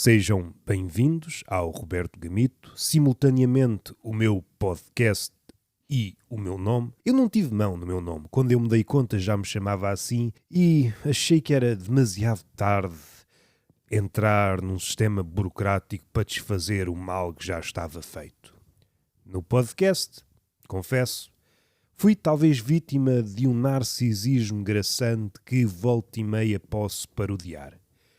Sejam bem-vindos ao Roberto Gamito, simultaneamente o meu podcast e o meu nome. Eu não tive mão no meu nome. Quando eu me dei conta já me chamava assim e achei que era demasiado tarde entrar num sistema burocrático para desfazer o mal que já estava feito. No podcast, confesso, fui talvez vítima de um narcisismo graçante que volta e meia posso parodiar.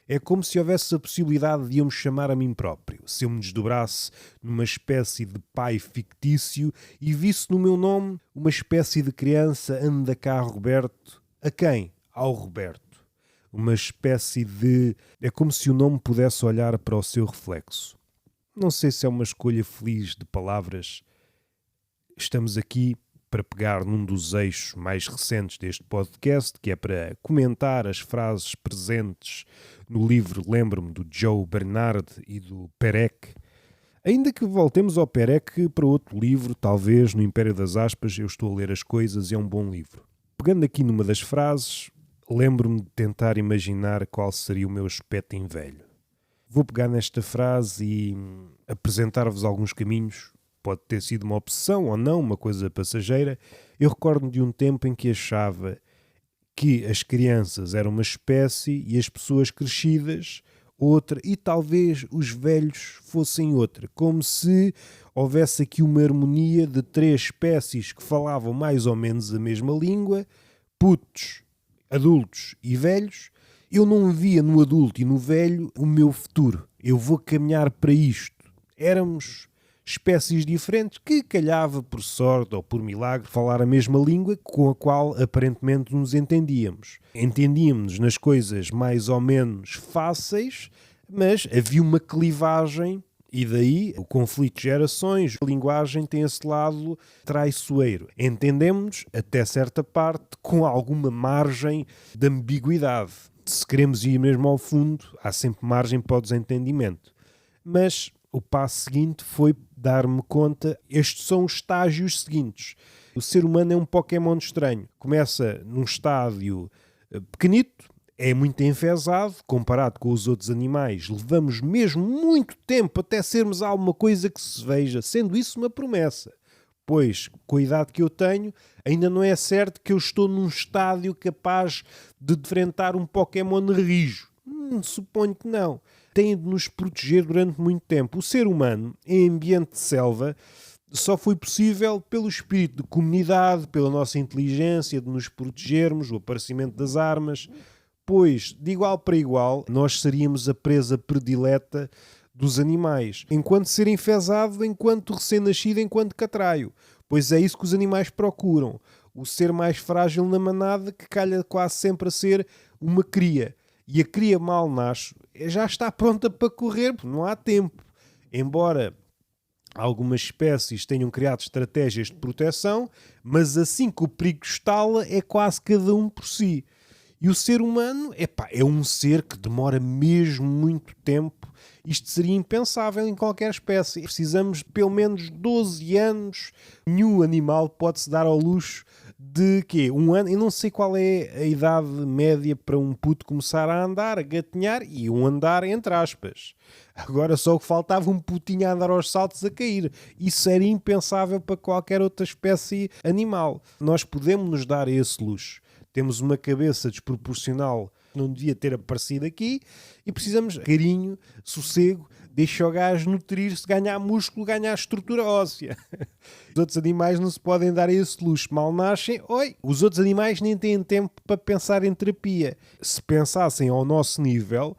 É como se houvesse a possibilidade de eu me chamar a mim próprio, se eu me desdobrasse numa espécie de pai fictício e visse no meu nome uma espécie de criança anda cá Roberto. A quem? Ao Roberto. Uma espécie de... É como se o nome pudesse olhar para o seu reflexo. Não sei se é uma escolha feliz de palavras. Estamos aqui para pegar num dos eixos mais recentes deste podcast, que é para comentar as frases presentes no livro Lembro-me, do Joe Bernard e do Perec. Ainda que voltemos ao Perec para outro livro, talvez no Império das Aspas, eu estou a ler as coisas e é um bom livro. Pegando aqui numa das frases, lembro-me de tentar imaginar qual seria o meu aspecto em velho. Vou pegar nesta frase e apresentar-vos alguns caminhos. Pode ter sido uma obsessão ou não, uma coisa passageira. Eu recordo-me de um tempo em que achava que as crianças eram uma espécie e as pessoas crescidas outra, e talvez os velhos fossem outra. Como se houvesse aqui uma harmonia de três espécies que falavam mais ou menos a mesma língua, putos, adultos e velhos. Eu não via no adulto e no velho o meu futuro. Eu vou caminhar para isto. Éramos espécies diferentes que calhava por sorte ou por milagre falar a mesma língua com a qual aparentemente nos entendíamos. Entendíamos nas coisas mais ou menos fáceis, mas havia uma clivagem e daí o conflito de gerações. A linguagem tem esse lado traiçoeiro. Entendemos até certa parte com alguma margem de ambiguidade. Se queremos ir mesmo ao fundo, há sempre margem para o desentendimento. Mas o passo seguinte foi dar-me conta, estes são os estágios seguintes. O ser humano é um Pokémon estranho. Começa num estádio pequenito, é muito enfesado, comparado com os outros animais. Levamos mesmo muito tempo até sermos alguma coisa que se veja, sendo isso uma promessa. Pois, com a idade que eu tenho, ainda não é certo que eu estou num estádio capaz de enfrentar um Pokémon rijo. Suponho que não. Tem de nos proteger durante muito tempo. O ser humano, em ambiente de selva, só foi possível pelo espírito de comunidade, pela nossa inteligência de nos protegermos, o aparecimento das armas, pois, de igual para igual, nós seríamos a presa predileta dos animais, enquanto ser enfesado, enquanto recém-nascido, enquanto catraio. Pois é isso que os animais procuram. O ser mais frágil na manada, que calha quase sempre a ser uma cria. E a cria mal nasce, já está pronta para correr, porque não há tempo. Embora algumas espécies tenham criado estratégias de proteção, mas assim que o perigo estala, é quase cada um por si. E o ser humano, é um ser que demora mesmo muito tempo. Isto seria impensável em qualquer espécie. Precisamos de pelo menos 12 anos. Nenhum animal pode-se dar ao luxo de quê? Um ano? Eu não sei qual é a idade média para um puto começar a andar, a gatinhar, e um andar entre aspas. Agora só o que faltava um putinho a andar aos saltos a cair. Isso era impensável para qualquer outra espécie animal. Nós podemos nos dar esse luxo. Temos uma cabeça desproporcional que não devia ter aparecido aqui e precisamos de carinho, sossego, deixa o gajo nutrir-se, ganhar músculo, ganhar estrutura óssea. Os outros animais não se podem dar esse luxo. Mal nascem, os outros animais nem têm tempo para pensar em terapia. Se pensassem ao nosso nível,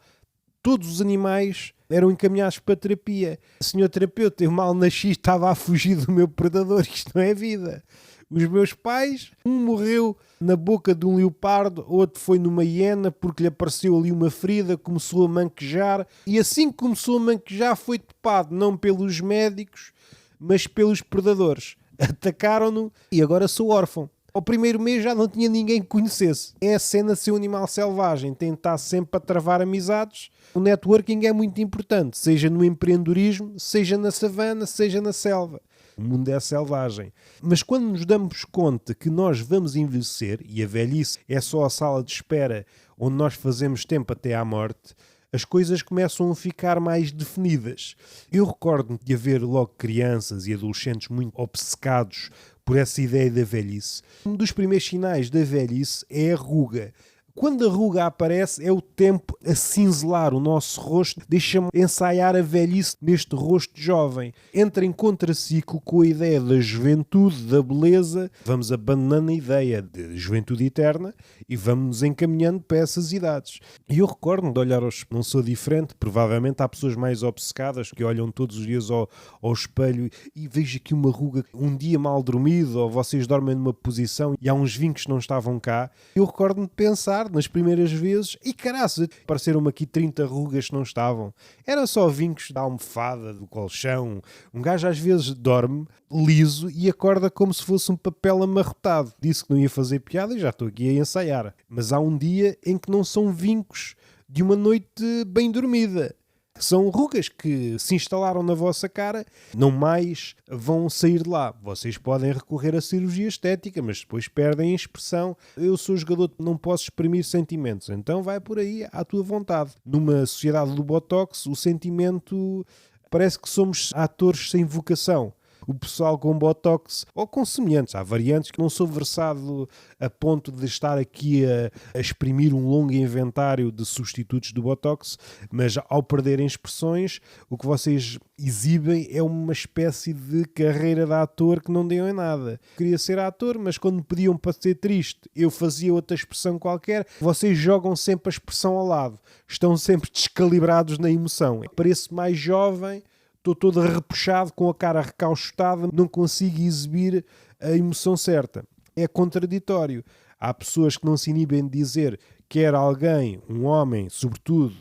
todos os animais eram encaminhados para terapia. O senhor terapeuta, eu mal nasci, estava a fugir do meu predador. Isto não é vida. Os meus pais, um morreu na boca de um leopardo, outro foi numa hiena porque lhe apareceu ali uma ferida, começou a manquejar e assim que começou a manquejar foi topado não pelos médicos, mas pelos predadores. Atacaram-no e agora sou órfão. Ao primeiro mês já não tinha ninguém que conhecesse. É a cena de ser um animal selvagem, tentar sempre a travar amizades. O networking é muito importante, seja no empreendedorismo, seja na savana, seja na selva. O mundo é selvagem. Mas quando nos damos conta que nós vamos envelhecer, e a velhice é só a sala de espera onde nós fazemos tempo até à morte, as coisas começam a ficar mais definidas. Eu recordo-me de haver logo crianças e adolescentes muito obcecados por essa ideia da velhice. Um dos primeiros sinais da velhice é a ruga. Quando a ruga aparece, é o tempo a cinzelar o nosso rosto, deixa-me ensaiar a velhice neste rosto jovem. Entra em contraciclo com a ideia da juventude, da beleza. Vamos abandonando a ideia de juventude eterna e vamos nos encaminhando para essas idades. E eu recordo-me de olhar não sou diferente, provavelmente há pessoas mais obcecadas que olham todos os dias ao espelho e vejo aqui uma ruga, um dia mal dormido, ou vocês dormem numa posição e há uns vincos que não estavam cá. Eu recordo-me de pensar nas primeiras vezes, e caraças, apareceram-me aqui 30 rugas que não estavam. Era só vincos da almofada, do colchão. Um gajo às vezes dorme liso e acorda como se fosse um papel amarrotado. Disse que não ia fazer piada e já estou aqui a ensaiar. Mas há um dia em que não são vincos de uma noite bem dormida. São rugas que se instalaram na vossa cara, não mais vão sair de lá. Vocês podem recorrer à cirurgia estética, mas depois perdem a expressão. Eu sou jogador, não posso exprimir sentimentos, então vai por aí à tua vontade. Numa sociedade do Botox, o sentimento parece que somos atores sem vocação. O pessoal com Botox, ou com semelhantes, há variantes que não sou versado a ponto de estar aqui a exprimir um longo inventário de substitutos do Botox, mas ao perderem expressões, o que vocês exibem é uma espécie de carreira de ator que não deu em nada. Queria ser ator, mas quando me pediam para ser triste, eu fazia outra expressão qualquer. Vocês jogam sempre a expressão ao lado, estão sempre descalibrados na emoção. Pareço mais jovem, estou todo repuxado, com a cara recauchutada, não consigo exibir a emoção certa. É contraditório. Há pessoas que não se inibem de dizer que quer alguém, um homem, sobretudo,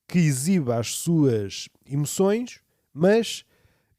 que exiba as suas emoções, mas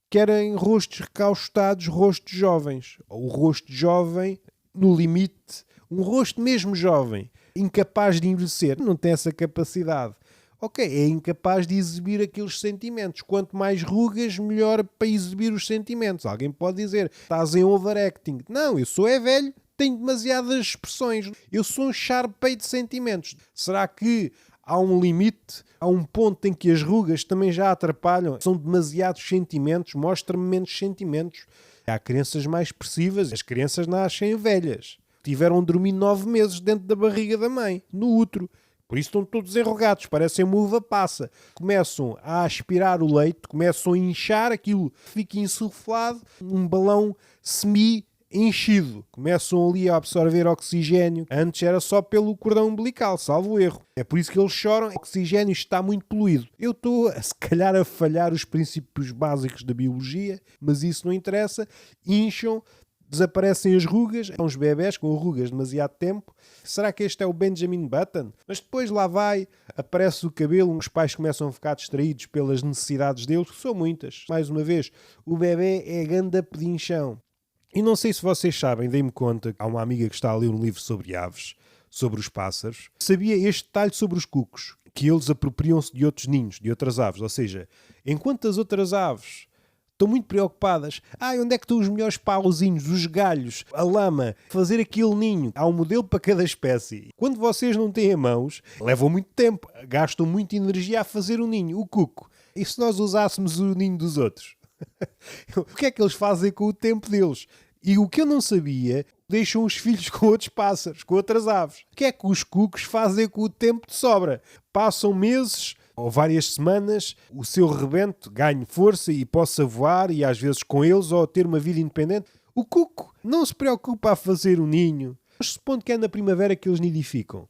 querem rostos recauchutados, rostos jovens. O rosto jovem, no limite, um rosto mesmo jovem, incapaz de envelhecer, não tem essa capacidade. Ok, é incapaz de exibir aqueles sentimentos. Quanto mais rugas, melhor para exibir os sentimentos. Alguém pode dizer, estás em overacting. Não, eu sou velho, tenho demasiadas expressões. Eu sou um charpeio de sentimentos. Será que há um limite? Há um ponto em que as rugas também já atrapalham? São demasiados sentimentos, mostra-me menos sentimentos. Há crianças mais expressivas, as crianças nascem velhas. Tiveram de dormir 9 meses dentro da barriga da mãe, no útero. Por isso estão todos enrugados, parecem uma uva passa. Começam a aspirar o leite, começam a inchar, aquilo fica insuflado, um balão semi-enchido. Começam ali a absorver oxigénio. Antes era só pelo cordão umbilical, salvo erro. É por isso que eles choram, o oxigénio está muito poluído. Eu estou, se calhar, a falhar os princípios básicos da biologia, mas isso não interessa. Incham, desaparecem as rugas, são os bebés com rugas demasiado tempo. Será que este é o Benjamin Button? Mas depois lá vai, aparece o cabelo, os pais começam a ficar distraídos pelas necessidades deles, que são muitas. Mais uma vez, o bebê é ganda pedinchão. E não sei se vocês sabem, dei-me conta, há uma amiga que está a ler um livro sobre aves, sobre os pássaros, sabia este detalhe sobre os cucos, que eles apropriam-se de outros ninhos, de outras aves. Ou seja, enquanto as outras aves estão muito preocupadas. Onde é que estão os melhores pauzinhos, os galhos, a lama, fazer aquele ninho? Há um modelo para cada espécie. Quando vocês não têm mãos, levam muito tempo, gastam muita energia a fazer o ninho, o cuco. E se nós usássemos o ninho dos outros? O que é que eles fazem com o tempo deles? E o que eu não sabia, deixam os filhos com outros pássaros, com outras aves. O que é que os cucos fazem com o tempo de sobra? Passam meses ou várias semanas, o seu rebento ganhe força e possa voar, e às vezes com eles, ou ter uma vida independente. O cuco não se preocupa a fazer um ninho, mas supondo que é na primavera que eles nidificam.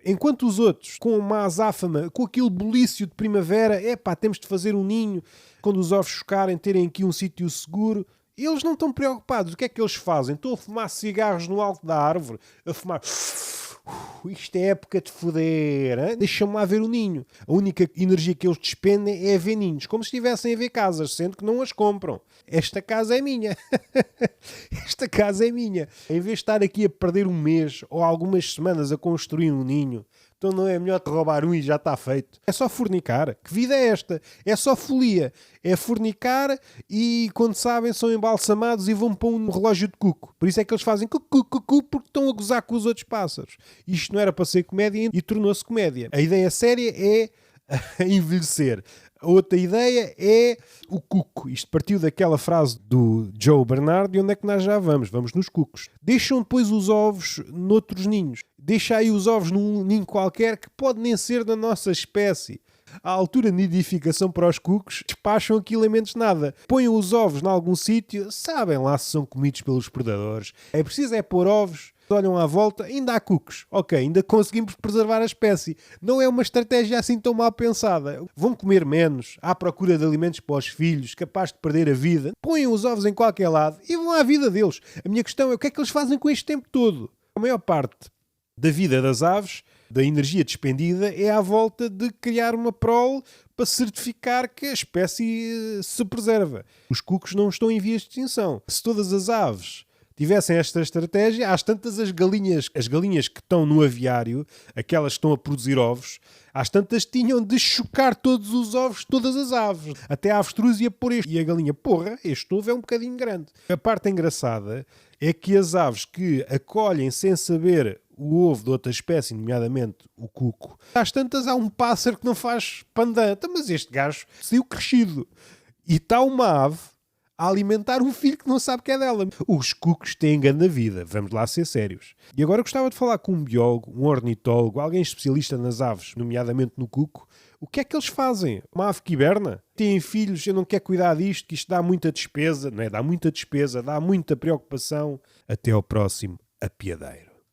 Enquanto os outros, com uma azáfama, com aquele bulício de primavera, temos de fazer um ninho, quando os ovos chocarem, terem aqui um sítio seguro. Eles não estão preocupados. O que é que eles fazem? Estão a fumar cigarros no alto da árvore, a fumar... Isto é época de foder, hein? Deixa-me lá ver o ninho. A única energia que eles despendem é a ver ninhos, como se estivessem a ver casas, sendo que não as compram. Esta casa é minha. Esta casa é minha. Em vez de estar aqui a perder um mês ou algumas semanas a construir um ninho, então não é melhor te roubar um e já está feito? É só fornicar. Que vida é esta? É só folia. É fornicar e, quando sabem, são embalsamados e vão para um relógio de cuco. Por isso é que eles fazem cucu, cucu, porque estão a gozar com os outros pássaros. Isto não era para ser comédia e tornou-se comédia. A ideia séria é a envelhecer. A outra ideia é o cuco. Isto partiu daquela frase do Joe Bernard, e onde é que nós já vamos? Vamos nos cucos. Deixam depois os ovos noutros ninhos. Deixa aí os ovos num ninho qualquer que pode nem ser da nossa espécie. À altura de nidificação para os cucos, despacham aquilo em menos nada. Põem os ovos em algum sítio, sabem lá se são comidos pelos predadores. É preciso é pôr ovos, olham à volta, ainda há cucos. Ok, ainda conseguimos preservar a espécie. Não é uma estratégia assim tão mal pensada. Vão comer menos, à procura de alimentos para os filhos, capaz de perder a vida. Põem os ovos em qualquer lado e vão à vida deles. A minha questão é o que é que eles fazem com este tempo todo? A maior parte da vida das aves, da energia despendida, é à volta de criar uma prole para certificar que a espécie se preserva. Os cucos não estão em vias de extinção. Se todas as aves tivessem esta estratégia, às tantas as galinhas que estão no aviário, aquelas que estão a produzir ovos, às tantas tinham de chocar todos os ovos de todas as aves. Até a avestruz ia pôr este. E a galinha, porra, este ovo é um bocadinho grande. A parte engraçada é que as aves que acolhem sem saber o ovo de outra espécie, nomeadamente o cuco, às tantas há um pássaro que não faz pandanta, mas este gajo saiu crescido. E está uma ave a alimentar um filho que não sabe que é dela. Os cucos têm grande vida, vamos lá ser sérios. E agora gostava de falar com um biólogo, um ornitólogo, alguém especialista nas aves, nomeadamente no cuco. O que é que eles fazem? Uma ave que hiberna? Têm filhos, eu não quero cuidar disto, que isto dá muita despesa. Não é? Dá muita despesa, dá muita preocupação. Até ao próximo apiadeiro.